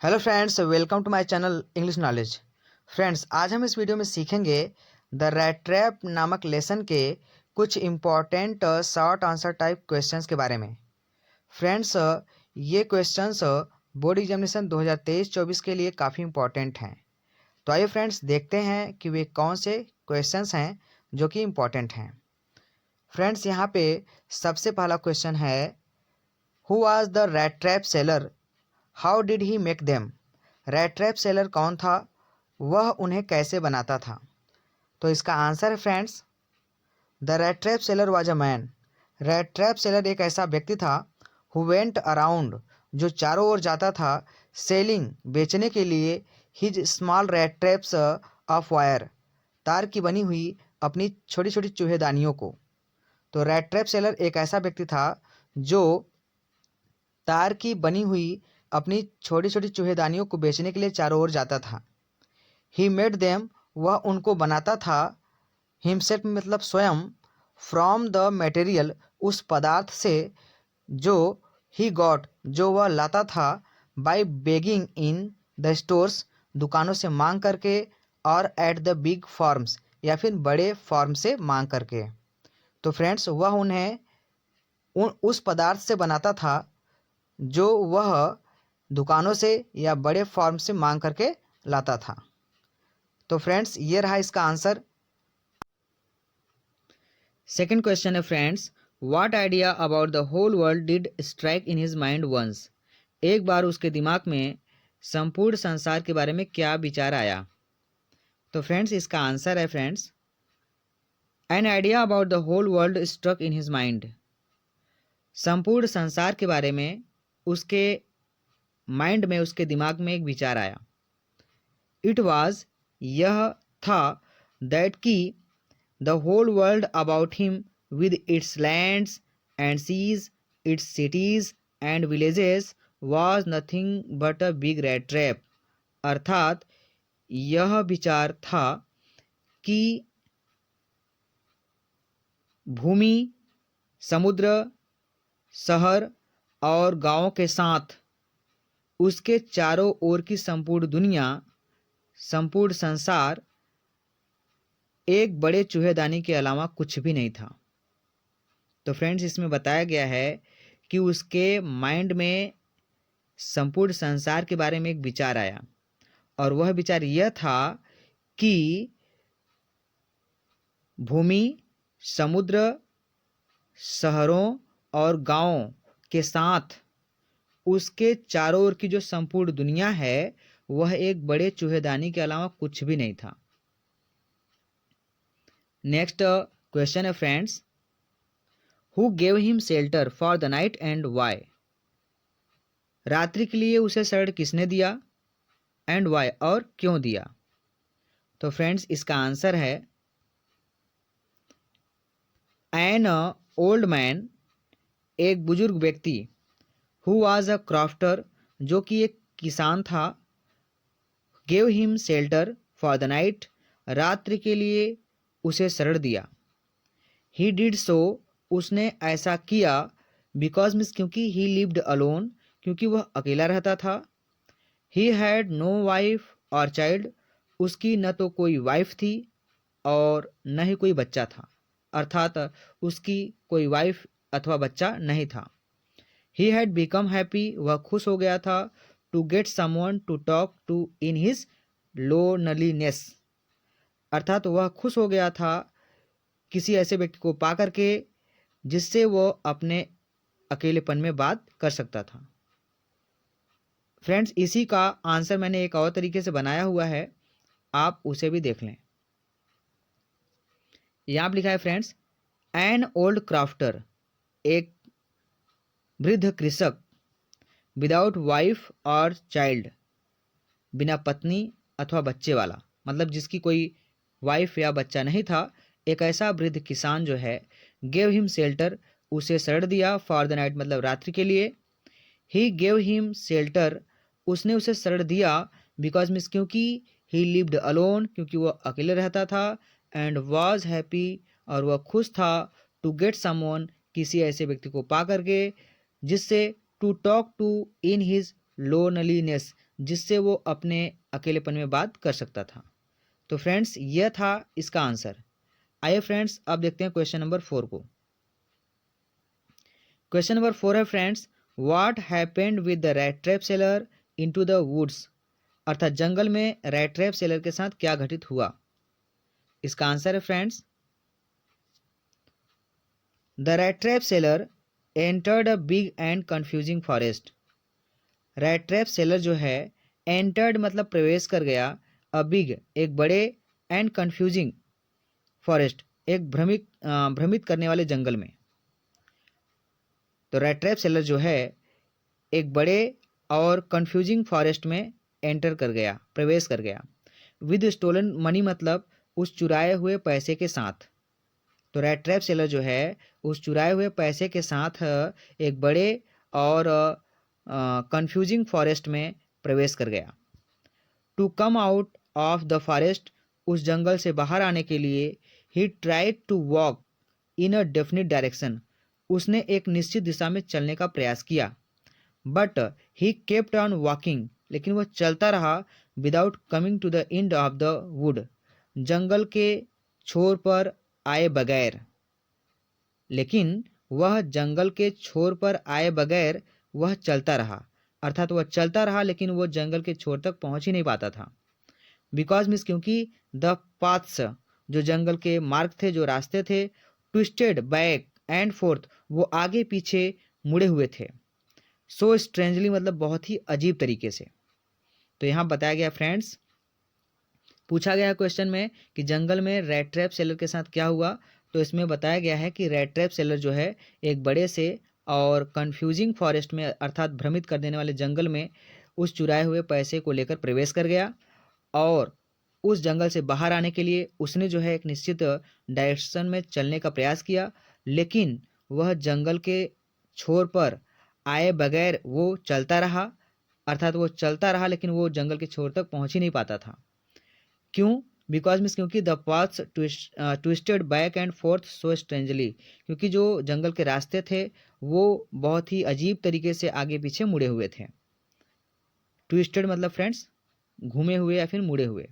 Hello friends, welcome to my channel English knowledge. Friends, आज हम इस वीडियो में सीखेंगे द रैट ट्रैप नामक लेसन के कुछ important short answer type questions के बारे में। फ्रेंड्स, ये क्वेश्चंस बोर्ड एग्जामिनेशन 2023-24 के लिए काफ़ी इम्पॉर्टेंट हैं। तो आइए फ्रेंड्स, देखते हैं कि वे कौन से क्वेश्चंस हैं जो कि इम्पॉर्टेंट हैं। फ्रेंड्स, यहाँ पे सबसे पहला क्वेश्चन है, who was the rat trap seller, how did he make them. Rat trap seller कौन था, वह उन्हें कैसे बनाता था। तो इसका आंसर है friends, the rat trap seller was a man. Rat trap seller एक ऐसा व्यक्ति था, हु वेंट अराउंड, जो चारों ओर जाता था, सेलिंग, बेचने के लिए, his small rat traps of wire, तार की बनी हुई अपनी छोटी छोटी चूहेदानियों को। तो रैट ट्रैप सेलर एक ऐसा व्यक्ति था जो तार की बनी हुई अपनी छोटी छोटी चूहेदानियों को बेचने के लिए चारों ओर जाता था। ही मेड देम, वह उनको बनाता था। हिमसेल्फ मतलब स्वयं। फ्रॉम द मटेरियल, उस पदार्थ से जो ही गॉट, जो वह लाता था। By begging in the stores, दुकानों से मांग करके, और एट द बिग फार्म्स, या फिर बड़े फार्म से मांग करके। तो फ्रेंड्स, वह उन्हें उस पदार्थ से बनाता था जो वह दुकानों से या बड़े फार्म से मांग करके लाता था। तो फ्रेंड्स, ये रहा इसका आंसर। सेकंड क्वेश्चन है friends, what idea about the whole world did strike in his mind once. एक बार उसके दिमाग में संपूर्ण संसार के बारे में क्या विचार आया। तो फ्रेंड्स, इसका आंसर है friends, an idea about the whole world struck in his mind. संपूर्ण संसार के बारे में उसके माइंड में, उसके दिमाग में एक विचार आया। इट वाज, यह था, दैट की, the whole world about him with its lands and seas, its cities and villages was nothing but a big rat trap. अर्थात यह विचार था कि भूमि, समुद्र, शहर और गांवों के साथ उसके चारों ओर की संपूर्ण दुनिया, संपूर्ण संसार एक बड़े चूहेदानी के अलावा कुछ भी नहीं था। तो फ्रेंड्स, इसमें बताया गया है कि उसके माइंड में संपूर्ण संसार के बारे में एक विचार आया, और वह विचार यह था कि भूमि, समुद्र, शहरों और गांवों के साथ उसके चारों ओर की जो संपूर्ण दुनिया है, वह एक बड़े चूहेदानी के अलावा कुछ भी नहीं था। नेक्स्ट क्वेश्चन है friends, who gave him shelter for the night and why. रात्रि के लिए उसे शरण किसने दिया, एंड वाई, और क्यों दिया। तो फ्रेंड्स, इसका आंसर है, एन ओल्ड मैन, एक बुजुर्ग व्यक्ति, हु वाज अ क्राफ्टर, जो कि एक किसान था, gave him shelter for the night, रात्रि के लिए उसे शरण दिया। ही डिड सो, उसने ऐसा किया, बिकॉज मीन्स क्योंकि ही लिव्ड अलोन, क्योंकि वह अकेला रहता था। ही हैड नो वाइफ और चाइल्ड, उसकी न तो कोई वाइफ थी और न ही कोई बच्चा था, अर्थात उसकी कोई वाइफ अथवा बच्चा नहीं था। ही हैड बिकम हैप्पी, वह खुश हो गया था, to get someone to talk to in his loneliness, अर्थात वह खुश हो गया था किसी ऐसे व्यक्ति को पा करके जिससे वो अपने अकेलेपन में बात कर सकता था। फ्रेंड्स, इसी का आंसर मैंने एक और तरीके से बनाया हुआ है, आप उसे भी देख लें। यहाँ पर लिखा है फ्रेंड्स, एन ओल्ड क्राफ्टर, एक वृद्ध कृषक, विदाउट वाइफ और चाइल्ड, बिना पत्नी अथवा बच्चे वाला, मतलब जिसकी कोई वाइफ या बच्चा नहीं था, एक ऐसा वृद्ध किसान जो है, गेव हिम शेल्टर, उसे शरण दिया, फॉर द नाइट मतलब रात्रि के लिए। ही गेव हिम शेल्टर, उसने उसे शरण दिया, बिकॉज मीन्स क्योंकि, ही लिव्ड अलोन, क्योंकि वह अकेले रहता था, एंड वॉज हैप्पी, और वह खुश था, टू गेट समवन, किसी ऐसे व्यक्ति को पा करके जिससे, to talk to in his loneliness, जिससे वो अपने अकेलेपन में बात कर सकता था। तो फ्रेंड्स यह था इसका आंसर। आइए फ्रेंड्स अब देखते हैं क्वेश्चन नंबर 4 को। क्वेश्चन नंबर 4 है friends, what happened with the rat trap seller into the woods, अर्थात जंगल में रैट ट्रैप सेलर के साथ क्या घटित हुआ। इसका आंसर है friends, the rat trap seller entered a big and confusing forest. Rat trap seller जो है, एंटर्ड मतलब प्रवेश कर गया, अ बिग एक बड़े, एंड कंफ्यूजिंग फॉरेस्ट एक भ्रमित करने वाले जंगल में। तो रैट ट्रैप सेलर जो है एक बड़े और कंफ्यूजिंग फॉरेस्ट में एंटर कर गया, प्रवेश कर गया। विद स्टोलन मनी मतलब उस चुराए हुए पैसे के साथ। तो रैट ट्रैप सेलर जो है उस चुराए हुए पैसे के साथ एक बड़े और कंफ्यूजिंग फॉरेस्ट में प्रवेश कर गया। To come out of the forest, उस जंगल से बाहर आने के लिए, he tried to walk in a definite direction, उसने एक निश्चित दिशा में चलने का प्रयास किया। But he kept on walking, लेकिन वह चलता रहा, without coming to the end of the wood, जंगल के छोर पर आए बगैर। लेकिन वह जंगल के छोर पर आए बगैर वह चलता रहा, अर्थात वह चलता रहा लेकिन वह जंगल के छोर तक पहुंच ही नहीं पाता था। बिकॉज मीन्स क्योंकि द पाथ्स जो जंगल के मार्ग थे, जो रास्ते थे, ट्विस्टेड बैक एंड फोर्थ वो आगे पीछे मुड़े हुए थे। सो स्ट्रेंजली मतलब बहुत ही अजीब तरीके से। तो यहाँ बताया गया फ्रेंड्स, पूछा गया क्वेश्चन में कि जंगल में रैट ट्रैप सेलर के साथ क्या हुआ। तो इसमें बताया गया है कि रैट ट्रैप सेलर जो है एक बड़े से और कंफ्यूजिंग फॉरेस्ट में, अर्थात भ्रमित कर देने वाले जंगल में, उस चुराए हुए पैसे को लेकर प्रवेश कर गया और उस जंगल से बाहर आने के लिए उसने जो है एक निश्चित डायरेक्शन में चलने का प्रयास किया, लेकिन वह जंगल के छोर पर आए बगैर वो चलता रहा, अर्थात वो चलता रहा लेकिन वो जंगल के छोर तक पहुंच ही नहीं पाता था। क्यों? बिकॉज मीन्स क्योंकि the paths twisted back and fourth so strangely, क्योंकि जो जंगल के रास्ते थे वो बहुत ही अजीब तरीके से आगे पीछे मुड़े हुए थे। ट्विस्टेड मतलब फ्रेंड्स घूमे हुए या फिर मुड़े हुए।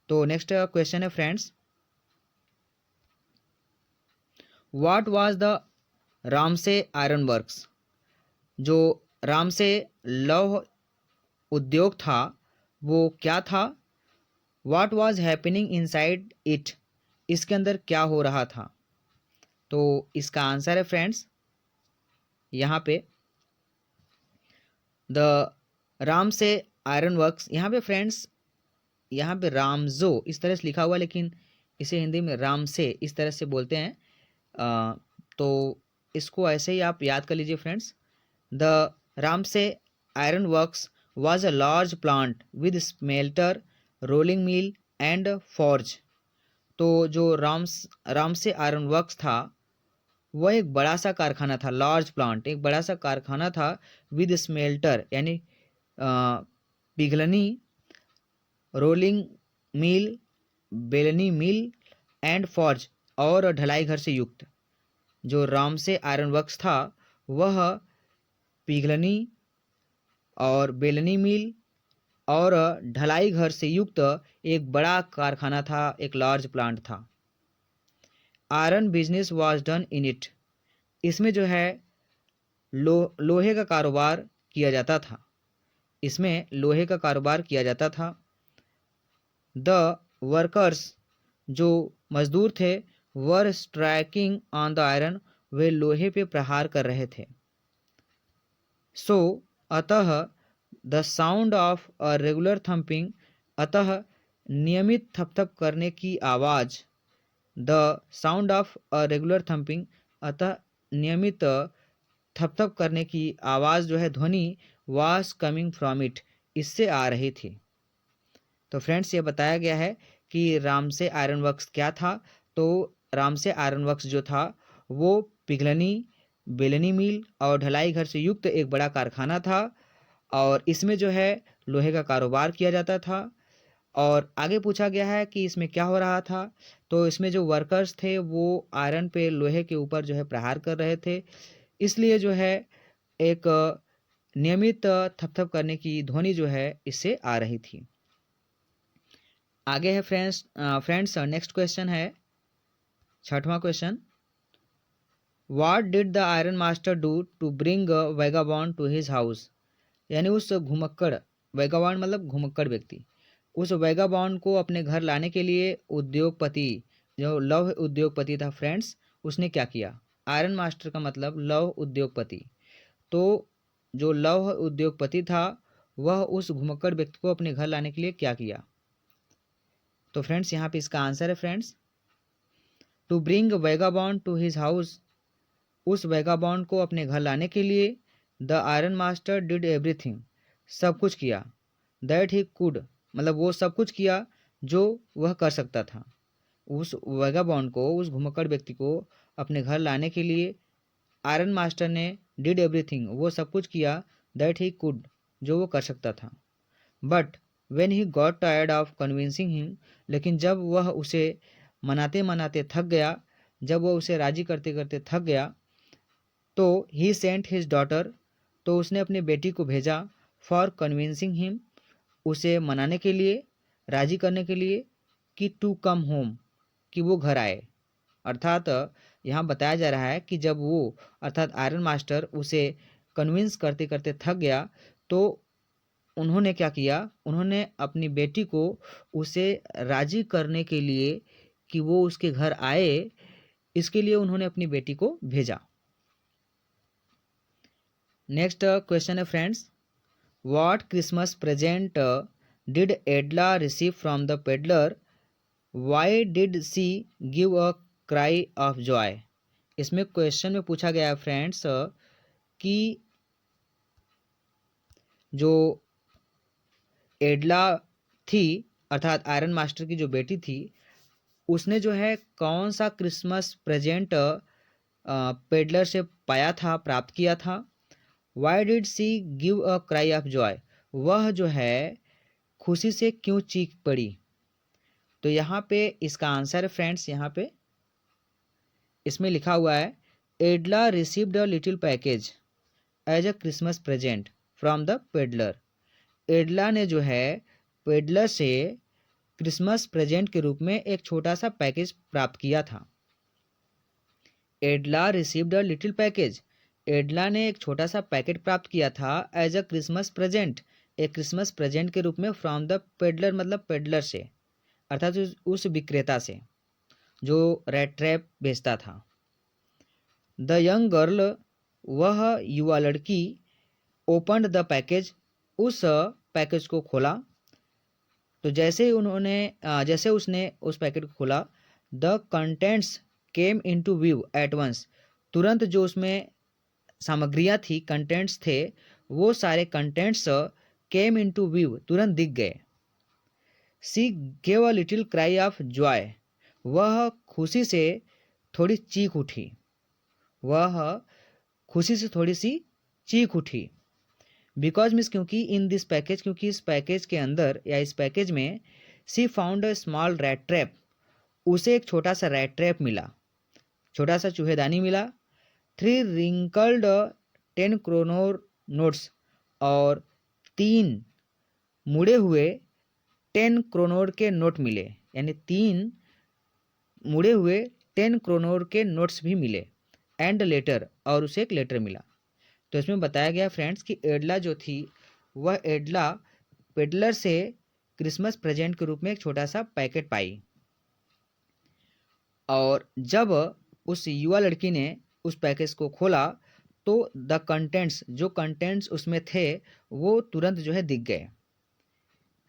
तो नेक्स्ट क्वेश्चन है friends, what was the Ramsay iron works, जो रामसे लौह उद्योग था वो क्या था। What was happening inside it, इसके अंदर क्या हो रहा था। तो इसका आंसर है फ्रेंड्स, यहाँ पे द रामसे आयरन वर्क्स। यहाँ पे फ्रेंड्स, यहाँ पे रामजो इस तरह से लिखा हुआ, लेकिन इसे हिंदी में रामसे इस तरह से बोलते हैं। तो इसको ऐसे ही आप याद कर लीजिए friends. The Ramsay iron works was a large plant with smelter, rolling mill and forge। तो जो रामसे आयरन वर्क्स था वह एक बड़ा सा कारखाना था, लार्ज प्लांट एक बड़ा सा कारखाना था, विद स्मेल्टर यानी पिघलनी, रोलिंग मिल बेलनी मिल एंड फॉर्ज और ढलाई घर से युक्त। जो रामसे आयरन वर्क्स था वह पिघलनी और बेलनी मिल और ढलाई घर से युक्त एक बड़ा कारखाना था, एक लार्ज प्लांट था। Iron business was done in it, इसमें जो है लोहे का कारोबार किया जाता था, इसमें लोहे का कारोबार किया जाता था। द वर्कर्स जो मजदूर थे, वर स्ट्राइकिंग ऑन द आयरन, वे लोहे पे प्रहार कर रहे थे। सो अतः the sound of a regular thumping, अतः नियमित थपथप करने की आवाज़। The sound of a regular thumping, अतः नियमित थपथप करने की आवाज़ जो है, ध्वनि, वाज कमिंग फ्रॉम इट, इससे आ रही थी। तो फ्रेंड्स ये बताया गया है कि रामसे आयरन वर्क्स क्या था। तो रामसे आयरन वर्क्स जो था वो पिघलनी, बेलनी मिल और ढलाई घर से युक्त एक बड़ा कारखाना था और इसमें जो है लोहे का कारोबार किया जाता था। और आगे पूछा गया है कि इसमें क्या हो रहा था। तो इसमें जो वर्कर्स थे वो आयरन पे, लोहे के ऊपर जो है प्रहार कर रहे थे, इसलिए जो है एक नियमित थपथप करने की ध्वनि जो है इससे आ रही थी। आगे है फ्रेंड्स नेक्स्ट क्वेश्चन है 6वां question. What did the iron master do to bring vagabond to his house. यानी उस घुमक्कड़, वैगाबॉन्ड मतलब घुमक्कड़ व्यक्ति, उस वैगाबॉन्ड को अपने घर लाने के लिए उद्योगपति, जो लौह उद्योगपति था फ्रेंड्स, उसने क्या किया। आयरन मास्टर का मतलब लौह उद्योगपति। तो जो लौह उद्योगपति था वह उस घुमक्कड़ व्यक्ति को अपने घर लाने के लिए क्या किया। तो फ्रेंड्स यहाँ पे इसका आंसर है friends to bring vagabond to his house. उस वैगाबॉन्ड को अपने घर लाने के लिए the iron master did everything, सब कुछ किया, दैट ही कुड मतलब वो सब कुछ किया जो वह कर सकता था। उस वैगाबॉन्ड को, उस घुमक्कड़ व्यक्ति को अपने घर लाने के लिए आयरन मास्टर ने डिड एवरीथिंग, वो सब कुछ किया, दैट ही कुड, जो वो कर सकता था। But when he got tired of convincing him, लेकिन जब वह उसे मनाते मनाते थक गया, जब वह उसे राजी करते करते थक गया, तो ही सेंट हिज डॉटर, तो उसने अपनी बेटी को भेजा, फॉर कन्विंसिंग हिम, उसे मनाने के लिए, राजी करने के लिए, कि टू कम होम, कि वो घर आए। अर्थात यहाँ बताया जा रहा है कि जब वो अर्थात आयरन मास्टर उसे कन्विंस करते करते थक गया, तो उन्होंने क्या किया, उन्होंने अपनी बेटी को उसे राजी करने के लिए कि वो उसके घर आए, इसके लिए उन्होंने अपनी बेटी को भेजा। नेक्स्ट क्वेश्चन है friends, what Christmas present did Edla receive from the peddler, why did she give a cry of joy. इसमें क्वेश्चन में पूछा गया है फ्रेंड्स कि जो एडला थी अर्थात आयरन मास्टर की जो बेटी थी, उसने जो है कौन सा क्रिसमस प्रेजेंट पेडलर से पाया था, प्राप्त किया था। Why did she give a cry of joy, वह जो है खुशी से क्यों चीख पड़ी। तो यहाँ पे इसका आंसर है फ्रेंड्स, यहाँ पे इसमें लिखा हुआ है Edla received a little package as a Christmas present from the peddler. Edla ने जो है पेडलर से क्रिसमस प्रेजेंट के रूप में एक छोटा सा पैकेज प्राप्त किया था। एडला रिसीव्ड अ लिटिल पैकेज, एडला ने एक छोटा सा पैकेट प्राप्त किया था एज अ क्रिसमस प्रेजेंट, एक क्रिसमस प्रेजेंट के रूप में, फ्रॉम द पेडलर मतलब पेडलर से, अर्थात उस विक्रेता से जो रेड ट्रैप बेचता था। द यंग गर्ल, वह युवा लड़की, ओपनड द पैकेज, उस पैकेज को खोला। तो जैसे उसने उस पैकेट को खोला, the contents came into view at once, तुरंत जो उसमें सामग्रियाँ थी, कंटेंट्स थे, वो सारे कंटेंट्स केम इनटू व्यू, तुरंत दिख गए। सी gave a little cry of joy, वह खुशी से थोड़ी चीख उठी, वह खुशी से थोड़ी सी चीख उठी। बिकॉज मीन्स क्योंकि इन दिस पैकेज, क्योंकि इस पैकेज के अंदर या इस पैकेज में she found a small rat trap, उसे एक छोटा सा रैट ट्रैप मिला, छोटा सा चूहेदानी मिला। 3 रिंकल्ड 10 क्रोनोर नोट्स, और 3 मुड़े हुए 10 क्रोनोर के नोट मिले, यानी 3 मुड़े हुए 10 क्रोनोर के नोट्स भी मिले। एंड लेटर, और उसे एक लेटर मिला। तो इसमें बताया गया फ्रेंड्स कि एडला जो थी, वह एडला पेडलर से क्रिसमस प्रेजेंट के रूप में एक छोटा सा पैकेट पाई, और जब उस युवा लड़की ने उस पैकेज को खोला तो द कंटेंट्स, जो कंटेंट्स उसमें थे वो तुरंत जो है दिख गए।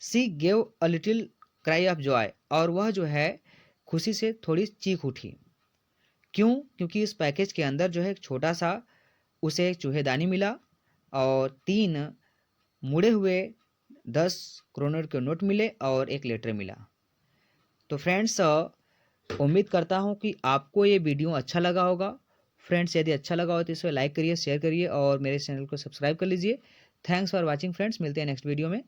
सी gave a little cry of Joy, और वह जो है खुशी से थोड़ी चीख उठी। क्यों? क्योंकि इस पैकेज के अंदर जो है एक छोटा सा उसे एक चूहेदानी मिला, और 3 मुड़े हुए 10 क्रोनर के नोट मिले, और एक लेटर मिला। तो फ्रेंड्स उम्मीद करता हूँ कि आपको ये वीडियो अच्छा लगा होगा। फ्रेंड्स यदि अच्छा लगा हो तो इसे लाइक करिए, शेयर करिए, और मेरे चैनल को सब्सक्राइब कर लीजिए। थैंक्स फॉर वॉचिंग फ्रेंड्स, मिलते हैं नेक्स्ट वीडियो में।